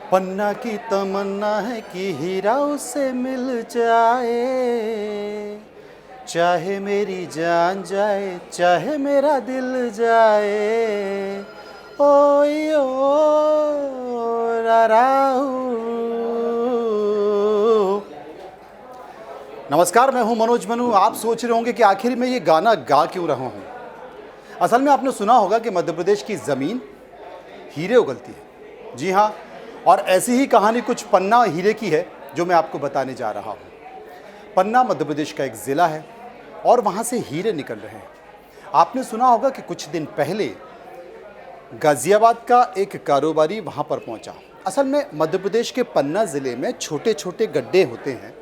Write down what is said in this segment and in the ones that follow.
पन्ना की तमन्ना है कि हीरा उससे मिल जाए, चाहे मेरी जान जाए चाहे मेरा दिल जाए। ओ राराऊ। नमस्कार, मैं हूं मनोज मनु। आप सोच रहे होंगे कि आखिर मैं ये गाना गा क्यों रहा हूं। असल में आपने सुना होगा कि मध्य प्रदेश की ज़मीन हीरे उगलती है। जी हाँ, और ऐसी ही कहानी कुछ पन्ना हीरे की है जो मैं आपको बताने जा रहा हूँ। पन्ना मध्य प्रदेश का एक ज़िला है और वहाँ से हीरे निकल रहे हैं। आपने सुना होगा कि कुछ दिन पहले गाज़ियाबाद का एक कारोबारी वहाँ पर पहुँचा। असल में मध्य प्रदेश के पन्ना ज़िले में छोटे छोटे गड्ढे होते हैं,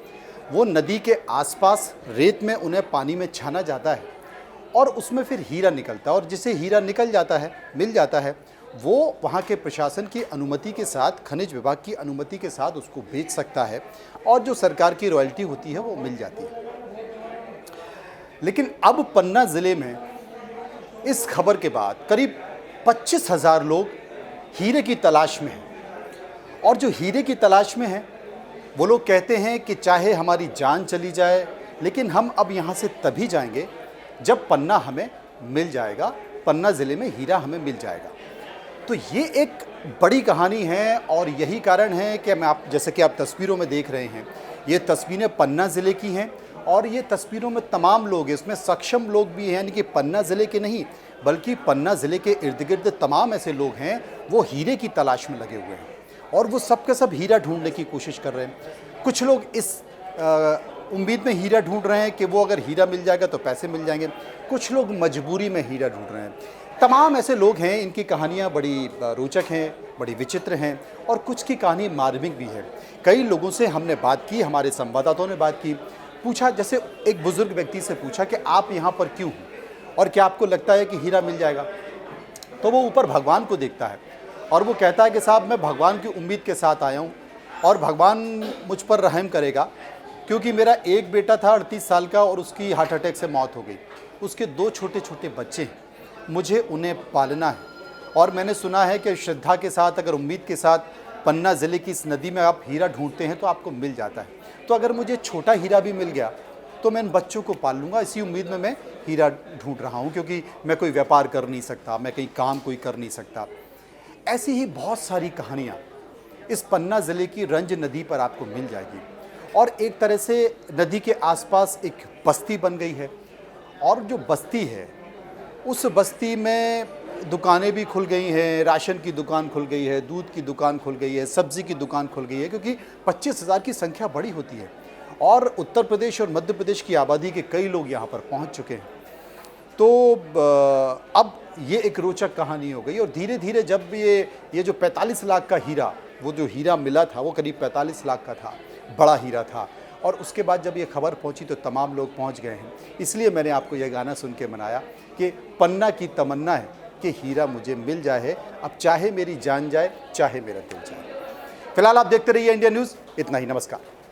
वो नदी के आसपास रेत में उन्हें पानी में छाना जाता है और उसमें फिर हीरा निकलता है। और जिसे हीरा निकल जाता है, मिल जाता है, वो वहाँ के प्रशासन की अनुमति के साथ, खनिज विभाग की अनुमति के साथ उसको बेच सकता है और जो सरकार की रॉयल्टी होती है वो मिल जाती है। लेकिन अब पन्ना ज़िले में इस खबर के बाद करीब 25,000 लोग हीरे की तलाश में हैं। और जो हीरे की तलाश में हैं वो लोग कहते हैं कि चाहे हमारी जान चली जाए, लेकिन हम अब यहाँ से तभी जाएंगे जब पन्ना हमें मिल जाएगा, पन्ना ज़िले में हीरा हमें मिल जाएगा। तो ये एक बड़ी कहानी है और यही कारण है कि जैसे कि आप तस्वीरों में देख रहे हैं, ये तस्वीरें पन्ना ज़िले की हैं और ये तस्वीरों में तमाम लोग, इसमें सक्षम लोग भी हैं, यानी कि पन्ना ज़िले के नहीं बल्कि पन्ना ज़िले के इर्द गिर्द तमाम ऐसे लोग हैं वो हीरे की तलाश में लगे हुए हैं और वो सब के सब हीरा ढूंढने की कोशिश कर रहे हैं। कुछ लोग इस उम्मीद में हीरा ढूंढ रहे हैं कि वो अगर हीरा मिल जाएगा तो पैसे मिल जाएंगे। कुछ लोग मजबूरी में हीरा ढूंढ रहे हैं। तमाम ऐसे लोग हैं, इनकी कहानियाँ बड़ी रोचक हैं, बड़ी विचित्र हैं और कुछ की कहानी मार्मिक भी है। कई लोगों से हमने बात की, हमारे संवाददाताओं ने बात की, पूछा, जैसे एक बुज़ुर्ग व्यक्ति से पूछा कि आप यहाँ पर क्यों हैं और क्या आपको लगता है कि हीरा मिल जाएगा? तो वो ऊपर भगवान को देखता है और वो कहता है कि साहब, मैं भगवान की उम्मीद के साथ आया हूँ और भगवान मुझ पर रहम करेगा, क्योंकि मेरा एक बेटा था 38 साल का और उसकी हार्ट अटैक से मौत हो गई। उसके 2 छोटे छोटे बच्चे हैं, मुझे उन्हें पालना है और मैंने सुना है कि श्रद्धा के साथ, अगर उम्मीद के साथ पन्ना ज़िले की इस नदी में आप हीरा ढूंढते हैं तो आपको मिल जाता है। तो अगर मुझे छोटा हीरा भी मिल गया तो मैं इन बच्चों को पाल लूँगा। इसी उम्मीद में मैं हीरा ढूंढ रहा हूँ, क्योंकि मैं कोई व्यापार कर नहीं सकता, मैं कहीं काम कोई कर नहीं सकता। ऐसी ही बहुत सारी कहानियाँ इस पन्ना ज़िले की रंज नदी पर आपको मिल जाएगी। और एक तरह से नदी के आसपास एक बस्ती बन गई है और जो बस्ती है उस बस्ती में दुकानें भी खुल गई हैं, राशन की दुकान खुल गई है, दूध की दुकान खुल गई है, सब्ज़ी की दुकान खुल गई है, क्योंकि 25,000 की संख्या बड़ी होती है और उत्तर प्रदेश और मध्य प्रदेश की आबादी के कई लोग यहाँ पर पहुँच चुके हैं। तो अब ये एक रोचक कहानी हो गई और धीरे धीरे जब ये जो 45 लाख का हीरा, वो जो हीरा मिला था वो करीब 45 लाख का था, बड़ा हीरा था। और उसके बाद जब ये खबर पहुंची तो तमाम लोग पहुंच गए हैं। इसलिए मैंने आपको यह गाना सुन के मनाया कि पन्ना की तमन्ना है कि हीरा मुझे मिल जाए, अब चाहे मेरी जान जाए चाहे मेरा दिल जाए। फिलहाल आप देखते रहिए इंडिया न्यूज़। इतना ही, नमस्कार।